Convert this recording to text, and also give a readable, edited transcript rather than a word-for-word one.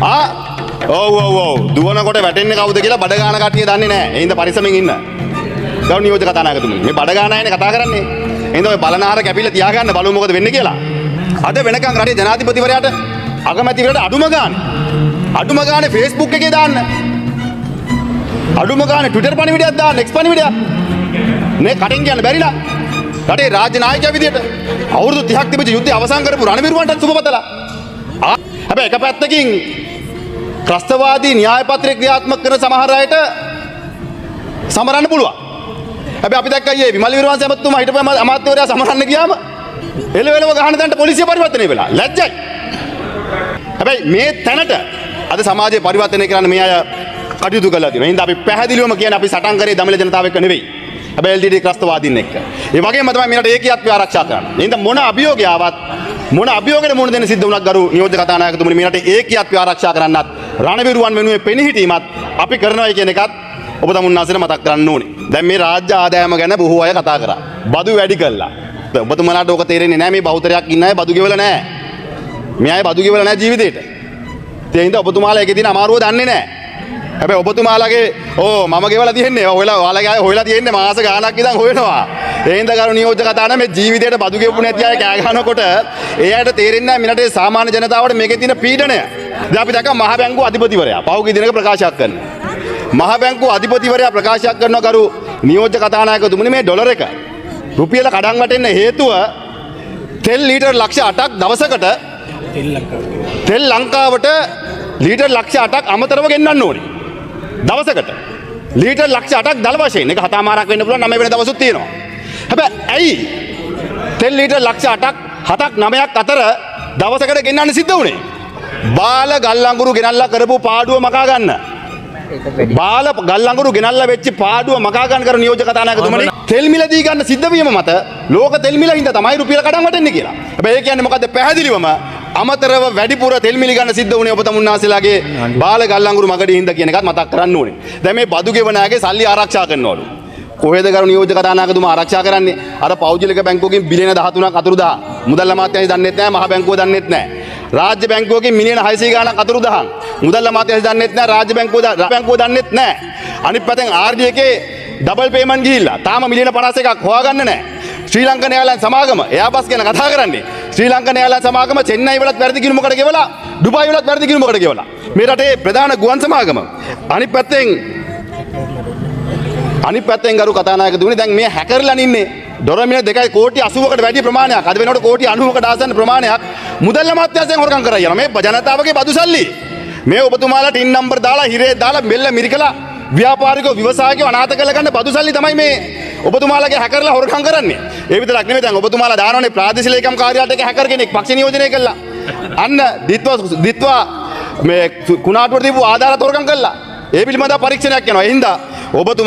ඔව් දුවනකොට වැටෙන්නේ කවුද කියලා බඩ ගාන කට්ටිය දන්නේ නැහැ. ඒ හින්දා පරිස්සමෙන් ඉන්න. ගෞරව නියෝජ්‍ය කතානායකතුමනි. මේ බඩ ගාන අයනේ කතා කරන්නේ. ඒ හින්දා ඔය බලනාර කැපිලා තියාගන්න බලමු මොකද වෙන්නේ කියලා. අද වෙනකන් රටේ ජනාධිපතිවරයාට අගමැතිවරයාට අඩුම ගානේ Facebook එකේ දාන්න. අඩුම ගානේ Twitter පණිවිඩයක් දාන්න, X පණිවිඩයක්. මේ කටින් කියන්න බැරිලා. රටේ රාජ්‍ය නායකයා විදියට අවුරුදු 30ක් තිබිච්ච යුද්ධය අවසන් කරපු රණවිරුවන්ට සුබපතලා. හැබැයි එක පැත්තකින් ත්‍රස්තවාදී න්‍යාය පත්‍රය ක්‍රියාත්මක කරන සමහර අයට සමරන්න පුළුවන්. හැබැයි අපි දැක්කා ඊයේ විමල් විරවංශ ඇමතුමා හිටපු අමාත්‍යවරයා සමරන්න ගියාම එළවෙලව ගහන තැනට පොලිසිය පරිවර්තනය වෙලා. ලැජ්ජයි. හැබැයි මේ තැනට අද සමාජයේ පරිවර්තනය කරන්න මේ අය කටයුතු කළා තියෙනවා. එහෙනම් අපි පැහැදිලිවම කියන්නේ අපි සටන් කරේ දමිළ ජනතාව එක්ක නෙවෙයි. හැබැයි LTT ත්‍රස්තවාදීන් එක්ක. ඒ වගේම තමයි මේකට ඒකීයත්වය ආරක්ෂා කරන්නේ. එහෙනම් මොන අභියෝගය ආවත් මොන අභියෝගයකට මුහුණ දෙන්න සිද්ධ වුණත් ගරු නියෝජ්‍ය කතානායකතුමනි මේකට ඒකීයත්වය ආරක්ෂා කරන්නත් රණවිරුවන් වෙනුවෙන් පෙනහිටීමත් අපි කරනවා කියන එකත් ඔබ තමුන්නාසෙට මතක් කරන්න ඕනේ. දැන් මේ රාජ්‍ය ආදායම ගැන බොහෝ අය කතා කරා. බදු වැඩි කළා. ඔබතුමාලාට ඕක තේරෙන්නේ නැහැ. මේ බහුතරයක් ඉන්න අය බදු ගෙවලා නැහැ. මේ අය බදු ගෙවලා නැහැ ජීවිතේට. ඒ හින්දා ඔබතුමාලා ඒකේ තියෙන අමාරුව දන්නේ නැහැ. හැබැයි ඔබතුමාලාගේ මම ගෙවලා තියෙන්නේ ඔයාලගේ අය හොයලා තියෙන්නේ මාස ගාණක් ඉඳන් හොයනවා. ඒ හින්දා කරු නියෝජ්‍ය කතාන මේ ජීවිතේට බදු ගෙවපු නැති අය කෑ ගහනකොට ඒ අයට තේරෙන්නේ නැහැ මිනටේ සාමාන්‍ය ජනතාවට මේකේ තියෙන පීඩනය. දැන් අපි දැක්කා මහ බැංකුව අධිපතිවරයා පහුගිය දිනක ප්‍රකාශයක් කරනවා. මහ බැංකුව අධිපතිවරයා ප්‍රකාශයක් කරනවා කරු නියෝජ්‍ය කතානායකතුමනි මේ ඩොලර් එක රුපියල කඩන් වැටෙන්න හේතුව තෙල් ලීටර් ලක්ෂ 8ක් දවසකට තෙල් ලංකාවට ලීටර් ලක්ෂ 8ක් අමතරව ගෙන්නන්න ඕනේ. දවසකට ලීටර් ලක්ෂ 8ක් දල වශයෙන් එක හතමාරක් වෙන්න පුළුවන් 9 වෙනි දවසුත් තියෙනවා. හැබැයි ඇයි තෙල් ලීටර් ලක්ෂ 8ක් 7ක් 9ක් අතර දවසකට ගෙන්නන්න සිද්ධ වුනේ? බාල ගල් අඟුරු ගෙනල්ලා කරපු පාඩුව මකා ගන්න. බාල ගල් අඟුරු ගෙනල්ලා වෙච්ච පාඩුව මකා ගන්න කර නියෝජ්‍ය කතානායකතුමනි තෙල් මිල දී ගන්න සිද්ධ වීම මත ලෝක තෙල් මිල හින්දා තමයි රුපියල කඩන් වැටෙන්නේ කියලා. හැබැයි ඒ කියන්නේ මොකද්ද පැහැදිලිවම අමතරව වැඩිපුර තෙල් මිල ගන්න සිද්ධ වුණේ ඔබ තමුන්නාසලාගේ බාල ගල් අඟුරු මගදී හින්දා කියන එකත් මතක් කරන්න ඕනේ. දැන් මේ බදු ගෙවන අයගේ සල්ලි ආරක්ෂා කරනවලු. කොහෙද කරු නියෝජ්‍ය කතානායකතුමා ආරක්ෂා කරන්නේ? අර පෞද්ගලික බැංකුවකින් බිලියන 13ක් අතුරුදහන්. මුදල් අමාත්‍යාංශය දන්නෙත් නැහැ, මහ බැංකුව දන්නෙත් නැහැ. රාජ්‍ය බැංකුවකින් මිලියන 600 ගාණක් අතුරුදහන්. මුදල් අමාත්‍යාංශය දන්නෙත් නැහැ, රාජ්‍ය බැංකුව දන්නෙත් නැහැ. අනිත් පැත්තෙන් RD එකේ ඩබල් පේමන්ට් ගිහිල්ලා තාම මිලියන 51ක් හොයාගන්න නැහැ. ශ්‍රී ලංකන් එයාර්ලයින්ස් සමාගම එයාබස් ගැන කතා කරන්නේ. ශ්‍රී ලංකන් එයාර්ලයින්ස් සමාගම චෙන්නයි වලත් වැරදි කිනුමකට ගෙවලා, ඩුබායි වලත් වැරදි කිනුමකට ගෙවලා. මේ රටේ ප්‍රධාන ගුවන් සමාගම. අනිත් පැත්තෙන් ගරු කතානායකතුමනි දැන් මේ හැකර්ලන් ඉන්නේ ඩොලර් මිලියන 2.80කට වැඩි ප්‍රමාණයක්. අද වෙනකොට කෝටි 90කට ආසන්න ප්‍රමාණයක් මුදල් අමාත්‍යාංශයෙන් හොරකම් කරලා යනවා. මේ ජනතාවගේ බදු සල්ලි. මේ ඔබතුමාලා ටින් නම්බර් දාලා හිරේ දාලා මෙල්ල මිරිකලා ව්‍යාපාරිකව ව්‍යවසායිකව අනාථ කරලා ගන්න බදු සල්ලි තමයි මේ ඔබතුමාලාගේ හැකර්ලා හොරකම් කරන්නේ. ඒ විතරක් නෙමෙයි දැන් ඔබතුමාලා දානවනේ ප්‍රාදේශීය ලේකම් කාර්යාලයට එක හැකර් කෙනෙක් පක්ෂ නියෝජනය කළා. අන්න දිත්වා මේ කුණාටුවට දීපු ආධාරات හොරකම් කළා. ඒ පිළිබඳව පරීක්ෂණයක් යනවා. ඒ හින්දා ඔබතුමා